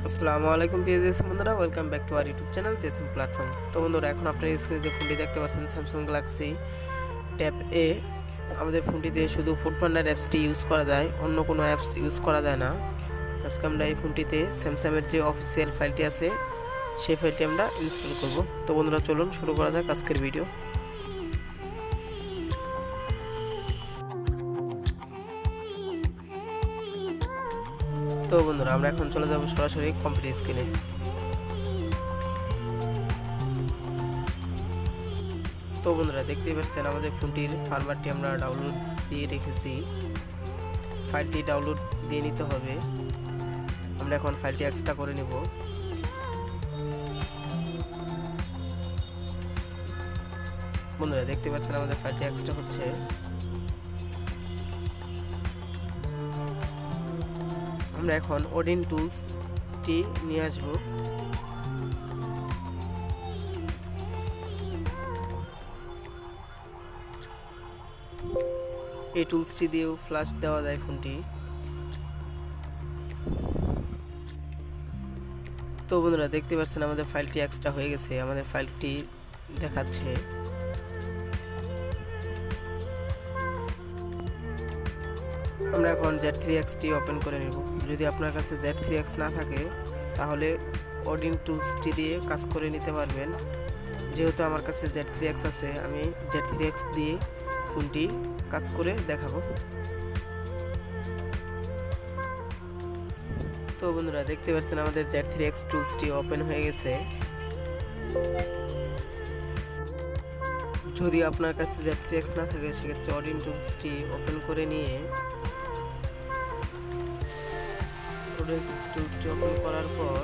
আসসালামু আলাইকুম প্রিয় বন্ধুরা, welcome back to our YouTube channel GSM platform. তো বন্ধুরা, এখন আপনারা স্ক্রিনে যে ফোনটি দেখতে পাচ্ছেন স্যামসাং গ্যালাক্সি ট্যাব এ। আমাদের ফোনটিতে শুধু ফুডপান্ডার অ্যাপসটি ইউজ করা যায়, অন্য কোনো অ্যাপস ইউজ করা যায় না। আজকে আমরা এই ফোনটিতে স্যামসাংয়ের যে অফিসিয়াল ফাইলটি আছে সেই ফাইলটি আমরা ইনস্টল করব। তো বন্ধুরা, চলুন শুরু করা যাক আজকের ভিডিও। তো বন্ধুরা, আমরা এখন চলে যাব সরাসরি কম্পিউটার স্ক্রিনে। তো বন্ধুরা, দেখতেই পাচ্ছেন আমাদের ফোনটির ফার্মওয়্যারটি আমরা ডাউনলোড দিয়ে রেখেছি। ফাইলটি ডাউনলোড দিয়ে নিতে হবে। আমরা এখন ফাইলটি এক্সট্রা করে নেব। বন্ধুরা, দেখতে পাচ্ছেন আমাদের ফাইলটি এক্সট্রা হচ্ছে। আমরা এখন ওডিন টুলসটি নিয়ে আসব। এই টুলসটি দিয়েও ফ্ল্যাশ দেওয়া যায় ফোনটি। তো বন্ধুরা, দেখতে পাচ্ছেন আমাদের ফাইলটি এক্সট্রা হয়ে গেছে। আমাদের ফাইলটি দেখাচ্ছে। আমরা এখন Z3X-টি ওপেন করে নেব। যদি আপনার কাছে Z3X না থাকে তাহলে ওডিন টুলসটি দিয়ে কাজ করে নিতে পারবেন। যেহেতু আমার কাছে Z3X আছে, আমি Z3X দিয়ে ফোনটি কাজ করে দেখাবো। তো বন্ধুরা, দেখতে পাচ্ছেন আমাদের Z3X টুলসটি ওপেন হয়ে গেছে। যদি আপনার কাছে Z3X না থাকে সেক্ষেত্রে ওডিন টুলসটি ওপেন করে নিয়ে টুলসটি ওপেন করার পর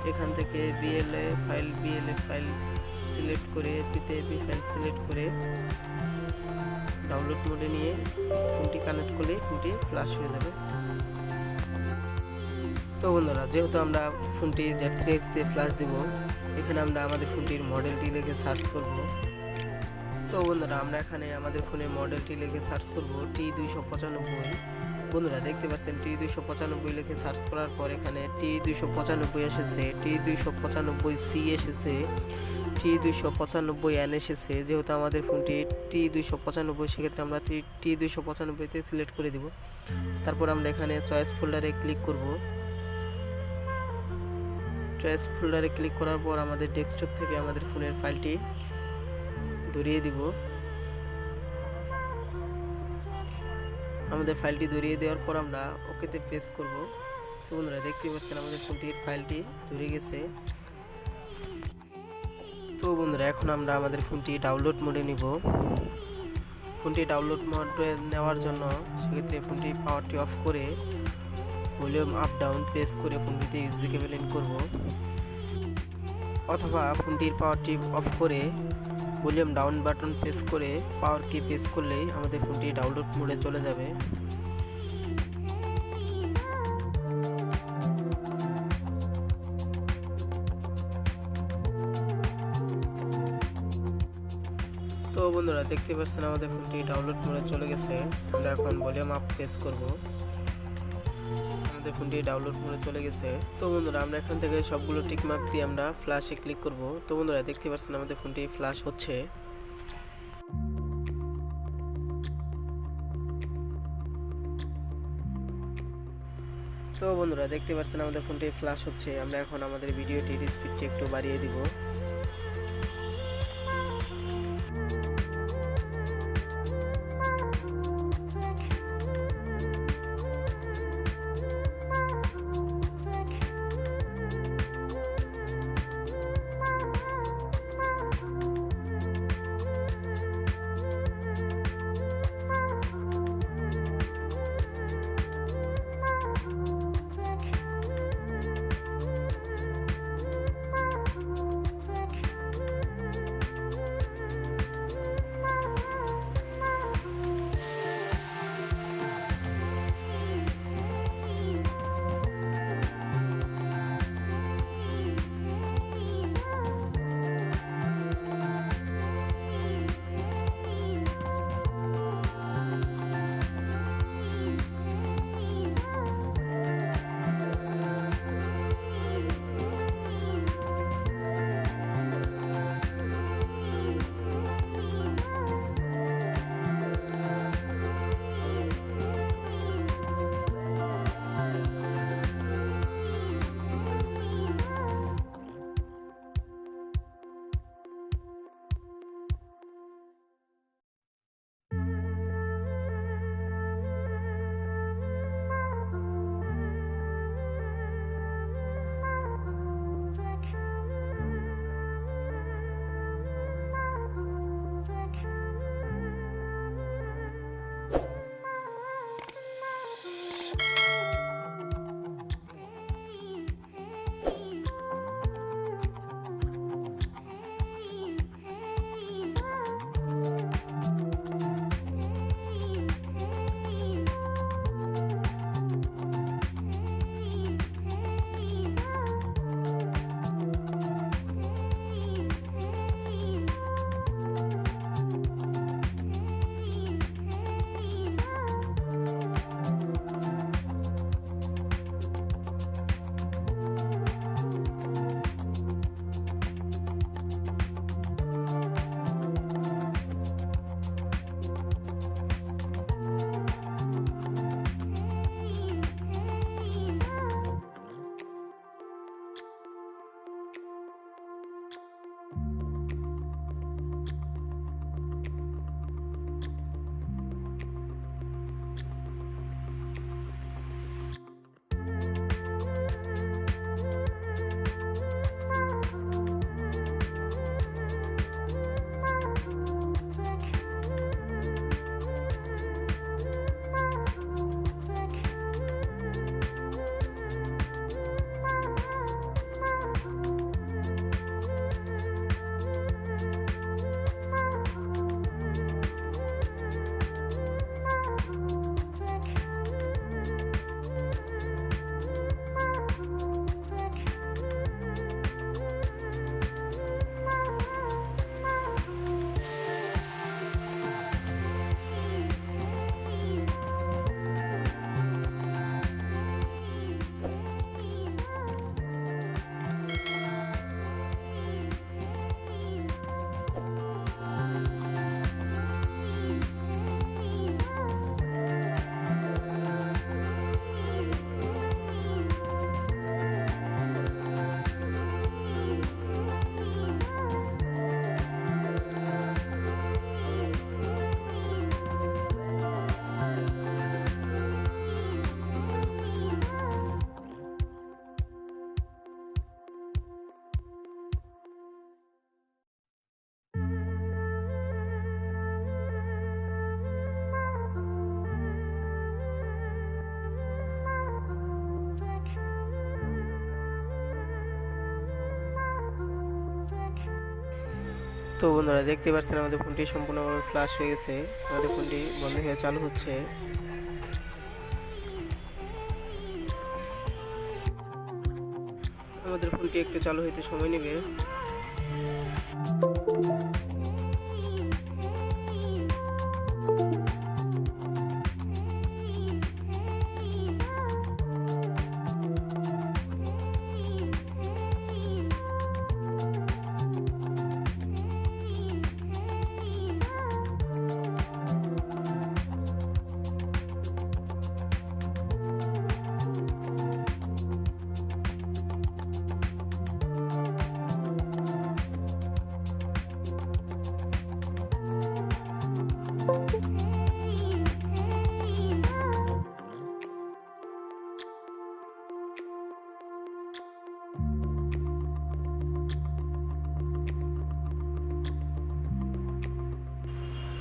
এখান থেকে বিএলএ ফাইল সিলেক্ট করে এপিতে ফাইল সিলেক্ট করে ডাউনলোড মোডে নিয়ে ফোনটি কানেক্ট করলে ফোনটি ফ্ল্যাশ হয়ে যাবে। তো বন্ধুরা, যেহেতু আমরা ফোনটি Z3X দিয়ে ফ্ল্যাশ দেব, এখানে আমরা আমাদের ফোনটির মডেলটি লিখে সার্চ করব। তো বন্ধুরা, আমরা এখানে আমাদের ফোনের মডেলটি লিখে সার্চ করব T295। বন্ধুরা, দেখতে পাচ্ছেন T295 লিখে সার্চ করার পর এখানে T295 এসেছে, T295C এসেছে, T295N এসেছে। যেহেতু আমাদের ফোনটি T295, সেক্ষেত্রে আমরা T295তে সিলেক্ট করে দিব। তারপর আমরা এখানে চয়েস ফোল্ডারে ক্লিক করব। চয়েস ফোল্ডারে ক্লিক করার পর আমাদের ডেস্কটপ থেকে আমাদের ফোনের ফাইলটি ধরিয়ে দিব। আমাদের ফাইলটি ধরিয়ে দেওয়ার পর আমরা ওকেতে প্রেস করব। তো বন্ধুরা, দেখতে পাচ্ছেন আমাদের ফোনটির ফাইলটি ধরে গেছে। তো বন্ধুরা, এখন আমরা আমাদের ফোনটি ডাউনলোড মোডে নিব। ফোনটি ডাউনলোড মোডে নেওয়ার জন্য সেক্ষেত্রে ফোনটি পাওয়ারটি অফ করে ভলিউম আপ ডাউন প্রেস করে ফোনটিতে ইউএসবি কেবল ইন করব, অথবা ফোনটির পাওয়ারটি অফ করে ভলিউম ডাউন বাটন প্রেস করে পাওয়ার কি প্রেস করলেই আমাদের ফোনটি ডাউনলোড মোডে চলে যাবে। তো বন্ধুরা, দেখতে পাচ্ছেন আমাদের ফোনটি ডাউনলোড মোডে চলে গেছে। আমরা এখন ভলিউম আপ প্রেস করব। আমাদের ফোনটি ডাউনলোড মোডে চলে গেছে। তো বন্ধুরা, আমরা এখান থেকে সবগুলো টিকমার্ক দিয়ে আমরা ফ্ল্যাশে ক্লিক করব। তো বন্ধুরা, দেখতে পাচ্ছেন আমাদের ফোনটি ফ্ল্যাশ হচ্ছে। তো বন্ধুরা, দেখতে পাচ্ছেন আমাদের ফোনটি ফ্ল্যাশ হচ্ছে। আমরা এখন আমাদের ভিডিওটির স্পিডটি একটু বাড়িয়ে দিব। তো বন্ধুরা দেখতে পাচ্ছেন আমাদের ফোনটি সম্পূর্ণভাবে ফ্ল্যাশ হয়ে গেছে। আমাদের ফোনটি বন্ধ হয়ে চালু হচ্ছে। আমাদের ফোনটি একটু চালু হতে সময় নেবে।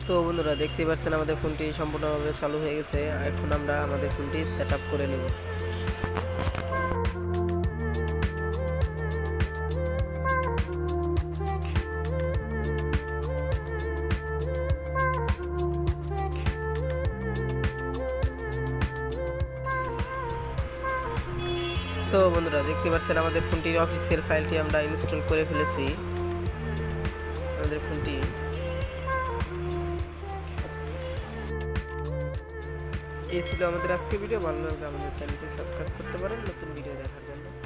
তো বন্ধুরা দেখতে পাচ্ছেন আমাদের ফোনটি সম্পূর্ণভাবে চালু হয়ে গেছে। এখন আমরা আমাদের ফোনটি সেট আপ করে নেব। তো বন্ধুরা দেখতে পাচ্ছেন আমাদের ফোনটির অফিসিয়াল ফাইলটি আমরা ইনস্টল করে ফেলেছি। আমাদের ফোনটি এই ছিল আমাদের আজকের ভিডিও। ভালো লাগলে আমাদের চ্যানেলটি সাবস্ক্রাইব করতে পারেন নতুন ভিডিও দেখার জন্য।